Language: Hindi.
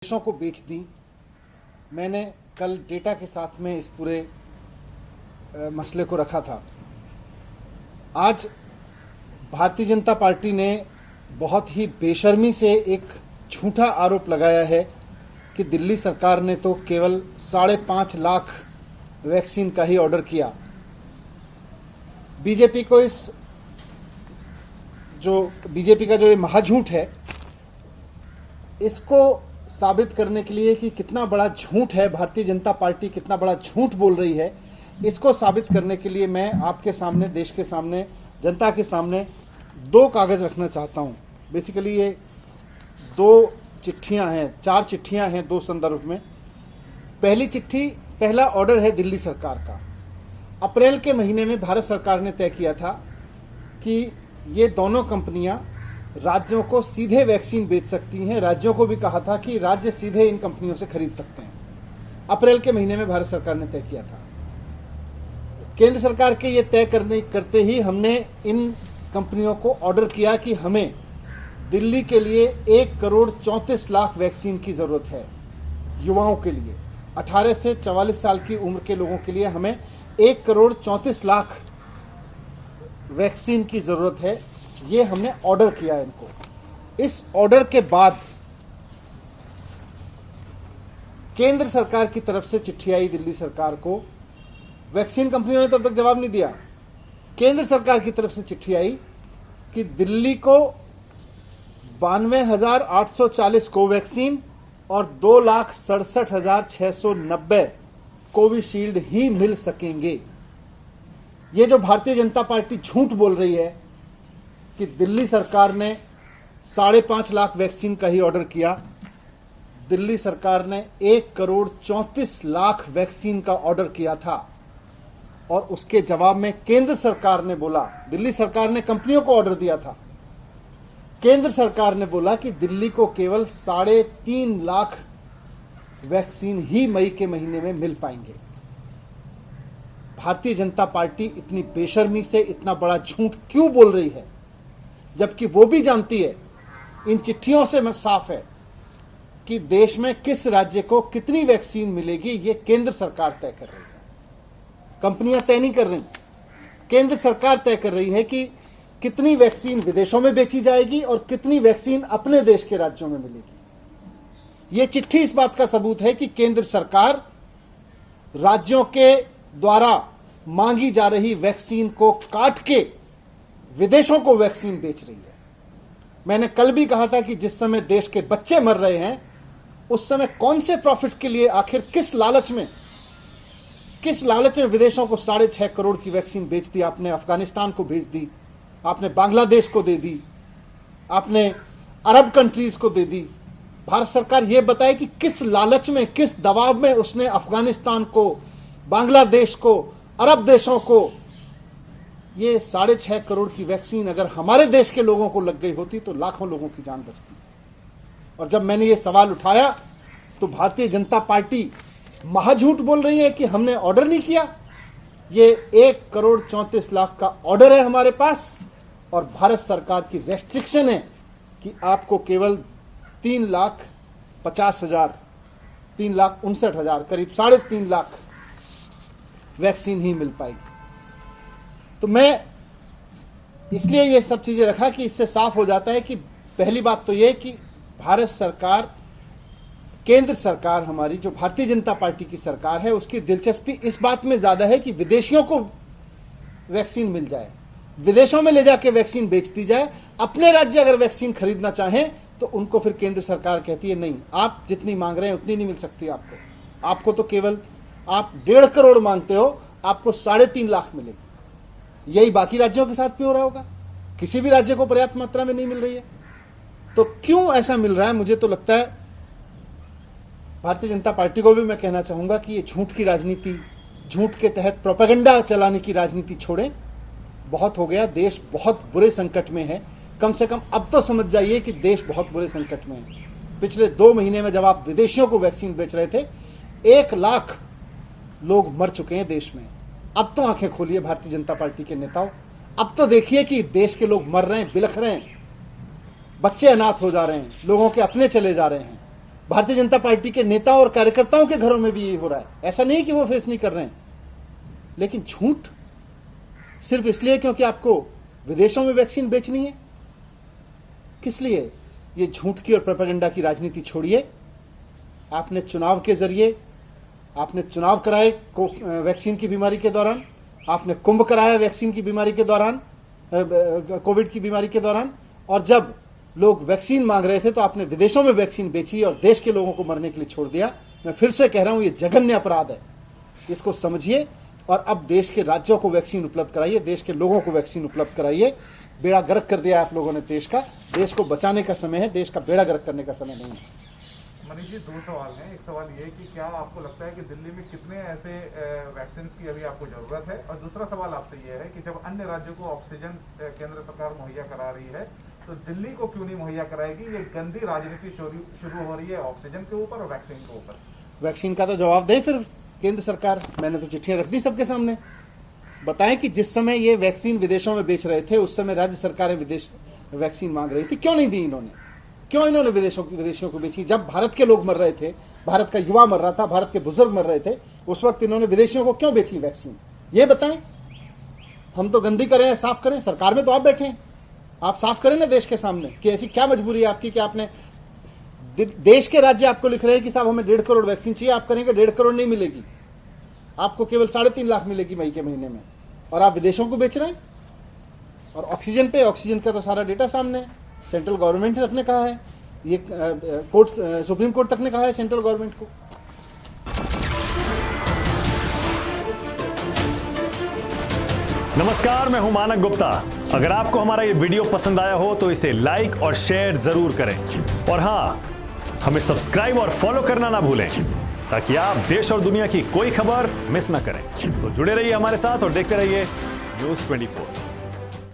विदेशों को बेच दी। मैंने कल डेटा के साथ में इस पूरे मसले को रखा था। आज भारतीय जनता पार्टी ने बहुत ही बेशर्मी से एक झूठा आरोप लगाया है कि दिल्ली सरकार ने तो केवल 5.5 लाख वैक्सीन का ही ऑर्डर किया। बीजेपी का जो ये महाझूठ है, इसको साबित करने के लिए कि कितना बड़ा झूठ है, भारतीय जनता पार्टी कितना बड़ा झूठ बोल रही है, इसको साबित करने के लिए मैं आपके सामने, देश के सामने, जनता के सामने 2 कागज रखना चाहता हूं। बेसिकली ये 2 चिट्ठियां हैं, 4 चिट्ठियां हैं 2 संदर्भ में। पहली चिट्ठी, पहला ऑर्डर है दिल्ली सरकार का। अप्रैल के महीने में भारत सरकार ने तय किया था कि ये दोनों कंपनियां राज्यों को सीधे वैक्सीन बेच सकती हैं। राज्यों को भी कहा था कि राज्य सीधे इन कंपनियों से खरीद सकते हैं। अप्रैल के महीने में भारत सरकार ने तय किया था। केंद्र सरकार के ये तय करते ही हमने इन कंपनियों को ऑर्डर किया कि हमें दिल्ली के लिए 1,34,00,000 वैक्सीन की जरूरत है। युवाओं के लिए 18 से 44 साल की उम्र के लोगों के लिए हमें 1,34,00,000 वैक्सीन की जरूरत है। ये हमने ऑर्डर किया इनको। इस ऑर्डर के बाद केंद्र सरकार की तरफ से चिट्ठी आई दिल्ली सरकार को। वैक्सीन कंपनियों ने तब तक जवाब नहीं दिया। केंद्र सरकार की तरफ से चिट्ठी आई कि दिल्ली को 92,840 कोवैक्सीन और 2,67,690 कोविशील्ड ही मिल सकेंगे। ये जो भारतीय जनता पार्टी झूठ बोल रही है कि दिल्ली सरकार ने 5.5 लाख वैक्सीन का ही ऑर्डर किया, दिल्ली सरकार ने 1,34,00,000 वैक्सीन का ऑर्डर किया था। और उसके जवाब में केंद्र सरकार ने बोला, दिल्ली सरकार ने कंपनियों को ऑर्डर दिया था, केंद्र सरकार ने बोला कि दिल्ली को केवल 3.5 लाख वैक्सीन ही मई के महीने में मिल पाएंगे। भारतीय जनता पार्टी इतनी बेशर्मी से इतना बड़ा झूठ क्यों बोल रही है, जबकि वो भी जानती है, इन चिट्ठियों से साफ है कि देश में किस राज्य को कितनी वैक्सीन मिलेगी ये केंद्र सरकार तय कर रही है। कंपनियां तय नहीं कर रही, केंद्र सरकार तय कर रही है कि कितनी वैक्सीन विदेशों में बेची जाएगी और कितनी वैक्सीन अपने देश के राज्यों में मिलेगी। यह चिट्ठी इस बात का सबूत है कि केंद्र सरकार राज्यों के द्वारा मांगी जा रही वैक्सीन को काट के विदेशों को वैक्सीन बेच रही है। मैंने कल भी कहा था कि जिस समय देश के बच्चे मर रहे हैं, उस समय कौन से प्रॉफिट के लिए, आखिर किस लालच में विदेशों को 6.5 करोड़ की वैक्सीन बेच दी। आपने अफगानिस्तान को भेज दी, आपने बांग्लादेश को दे दी, आपने अरब कंट्रीज को दे दी। भारत सरकार यह बताए कि किस लालच में, किस दबाव में उसने अफगानिस्तान को, बांग्लादेश को, अरब देशों को ये 6.5 करोड़ की वैक्सीन अगर हमारे देश के लोगों को लग गई होती तो लाखों लोगों की जान बचती। और जब मैंने ये सवाल उठाया तो भारतीय जनता पार्टी महाझूठ बोल रही है कि हमने ऑर्डर नहीं किया। ये 1,34,00,000 का ऑर्डर है हमारे पास और भारत सरकार की रेस्ट्रिक्शन है कि आपको केवल 3,50,000, 3,59,000, करीब 3.5 लाख वैक्सीन ही मिल पाएगी। तो मैं इसलिए ये सब चीजें रखा कि इससे साफ हो जाता है कि पहली बात तो ये कि भारत सरकार, केंद्र सरकार हमारी, जो भारतीय जनता पार्टी की सरकार है, उसकी दिलचस्पी इस बात में ज्यादा है कि विदेशियों को वैक्सीन मिल जाए, विदेशों में ले जाके वैक्सीन बेच दी जाए। अपने राज्य अगर वैक्सीन खरीदना चाहें तो उनको फिर केंद्र सरकार कहती है नहीं, आप जितनी मांग रहे हैं उतनी नहीं मिल सकती आपको तो केवल आप 1.5 करोड़ मांगते हो, आपको 3.5 लाख मिलेगी। यही बाकी राज्यों के साथ भी हो रहा होगा, किसी भी राज्य को पर्याप्त मात्रा में नहीं मिल रही है। तो क्यों ऐसा मिल रहा है? मुझे तो लगता है भारतीय जनता पार्टी को भी मैं कहना चाहूंगा कि ये झूठ की राजनीति, झूठ के तहत प्रोपेगेंडा चलाने की राजनीति छोड़ें। बहुत हो गया, देश बहुत बुरे संकट में है। कम से कम अब तो समझ जाइए कि देश बहुत बुरे संकट में है। पिछले 2 महीने में जब आप विदेशियों को वैक्सीन बेच रहे थे, 1 लाख लोग मर चुके हैं देश में। अब तो आंखें खोलिए भारतीय जनता पार्टी के नेताओं, अब तो देखिए कि देश के लोग मर रहे हैं, बिलख रहे हैं, बच्चे अनाथ हो जा रहे हैं, लोगों के अपने चले जा रहे हैं। भारतीय जनता पार्टी के नेताओं और कार्यकर्ताओं के घरों में भी ये हो रहा है। ऐसा नहीं कि वो फेस नहीं कर रहे हैं, लेकिन झूठ सिर्फ इसलिए क्योंकि आपको विदेशों में वैक्सीन बेचनी है। किस लिए? ये झूठ की और प्रोपेगेंडा की राजनीति छोड़िए। आपने चुनाव के जरिए आपने चुनाव कराए वैक्सीन की बीमारी के दौरान, आपने कुंभ कराया वैक्सीन की बीमारी के दौरान, कोविड की बीमारी के दौरान, और जब लोग वैक्सीन मांग रहे थे तो आपने विदेशों में वैक्सीन बेची और देश के लोगों को मरने के लिए छोड़ दिया। मैं फिर से कह रहा हूं, ये जघन्य अपराध है, इसको समझिए और अब देश के राज्यों को वैक्सीन उपलब्ध कराइए, देश के लोगों को वैक्सीन उपलब्ध कराइए। बेड़ा गर्क कर दिया आप लोगों ने देश का। देश को बचाने का समय है, देश का बेड़ा गर्क करने का समय नहीं है। मनीष जी, दो सवाल हैं। एक सवाल ये कि क्या आपको लगता है कि दिल्ली में कितने ऐसे वैक्सीन की अभी आपको जरूरत है, और दूसरा सवाल आपसे ये है कि जब अन्य राज्यों को ऑक्सीजन केंद्र सरकार मुहैया करा रही है तो दिल्ली को क्यों नहीं मुहैया कराएगी? ये गंदी राजनीति शुरू हो रही है ऑक्सीजन के ऊपर और वैक्सीन के ऊपर। वैक्सीन का तो जवाब दें फिर केंद्र सरकार। मैंने तो चिट्ठियां रख दी सबके सामने। बताएं कि जिस समय ये वैक्सीन विदेशों में बेच रहे थे उस समय राज्य सरकारें विदेश वैक्सीन मांग रही थी, क्यों नहीं दी इन्होंने? क्यों इन्होंने विदेशियों को बेची? जब भारत के लोग मर रहे थे, भारत का युवा मर रहा था, भारत के बुजुर्ग मर रहे थे, उस वक्त इन्होंने विदेशियों को क्यों बेची वैक्सीन? ये बताएं। हम तो गंदी करें, साफ करें। सरकार में तो आप बैठे हैं, आप साफ करें ना देश के सामने कि ऐसी क्या मजबूरी है आपकी कि आपने देश के राज्य आपको लिख रहे हैं कि साहब हमें 1.5 करोड़ वैक्सीन चाहिए। आप करेंगे 1.5 करोड़ नहीं मिलेगी, आपको केवल 3.5 लाख मिलेगी मई के महीने में, और आप विदेशों को बेच रहे हैं। और ऑक्सीजन का तो सारा डेटा सामने है। सेंट्रल गवर्नमेंट तक ने कहा है, ये सुप्रीम कोर्ट तक ने कहा है सेंट्रल गवर्नमेंट को। नमस्कार, मैं हूं मानक गुप्ता। अगर आपको हमारा ये वीडियो पसंद आया हो तो इसे लाइक और शेयर जरूर करें, और हां, हमें सब्सक्राइब और फॉलो करना ना भूलें ताकि आप देश और दुनिया की कोई खबर मिस ना करें। तो जुड़े रहिए हमारे साथ और देखते रहिए News 24।